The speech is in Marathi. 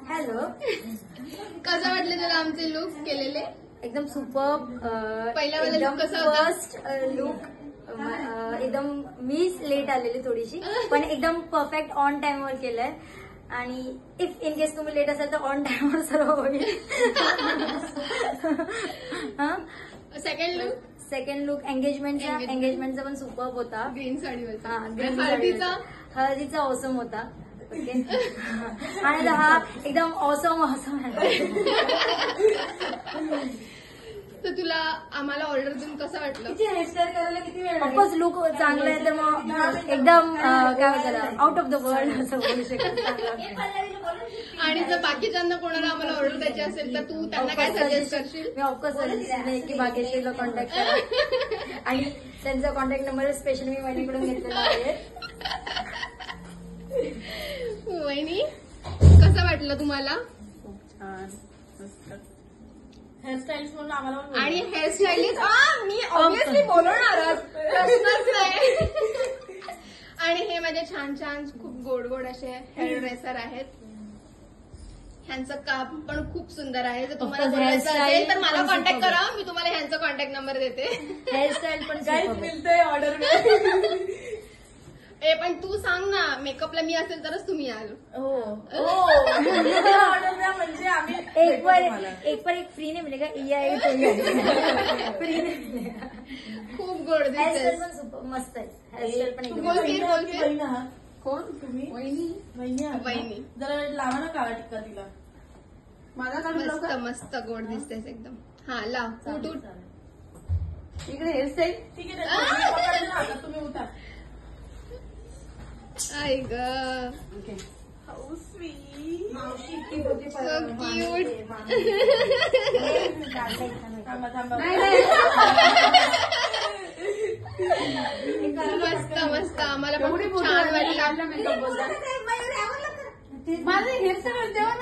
हॅलो. कसं वाटलं तुला आमचे लुक केलेले? एकदम सुपर. पहिला वाला look कसा होता? फर्स्ट लुक एकदम मीच लेट आलेली थोडीशी, पण एकदम परफेक्ट ऑन टाइम वर केलंय. आणि इफ इन केस तुम्ही लेट असाल तर ऑन टाइम वर सर्व होईल. सेकंड लुक एंगेजमेंटचा पण सुपर होता. ग्रीन साडीवरचा. हळदीचा ऑसम होता. ओके. आणि हा एकदम ऑसम तर तुला आम्हाला ऑर्डर देऊन कसं वाटलं? हेअरस्टाईल करायला किती वेळ? ऑफकोर्स लुक चांगला आहे तर मग एकदम काय म्हणतात आउट ऑफ द वर्ल्ड असं बोलू शकतो. आणि जर बाकीच्यांना कोणाला आम्हाला ऑर्डर द्यायची असेल तर तू त्यांना काय सजेस्ट करशील? मी ऑफकोर्स सजेस्ट की भाग्यश्रीला कॉन्टॅक्ट करा. आणि त्यांचा कॉन्टॅक्ट नंबर स्पेशल मी माझ्याकडून घेतलेला आहे. वहिनी कसं वाटलं तुम्हाला? हेअरस्टाईल म्हणून आम्हाला आणि हेअरस्टाईलिस्ट मी ऑब्विसली बोलवणारच, प्रश्नच नाही. आणि हे माझे छान छान खूप गोड गोड असे हेअर ड्रेसर आहेत. ह्यांचं काम पण खूप सुंदर आहे. जर तुम्हाला बोलायचं असेल तर मला कॉन्टॅक्ट करा, मी तुम्हाला ह्यांचा कॉन्टॅक्ट नंबर देते. हेअरस्टाईल पण मिळतंय ऑर्डर. पण तू सांग ना, मेकअपला मी असेल तरच तुम्ही याल. ऑर्डर द्या म्हणजे आम्ही एक पर एक फ्री नाही मिळेगा. फ्री नाही. खूप गोड हेअरस्टाईल दिसते. पण मस्त आहे. हेअरस्टाईल पण एकदम बोलते. कोण तुम्ही? वहिनी जरा लावा ना काळा टिक्का तिला. माझा मस्त मस्त गोड दिसतेस एकदम. हा लाव. उठ उठ. इकडे हेअरस्टाईल ठीक आहे. तुम्ही उठा. आई ग हाऊ स्वीट. So cute. थांबा. मस्त मस्त. आम्हाला पण खूप छान वाटलं. माझं हेअरस्टाईल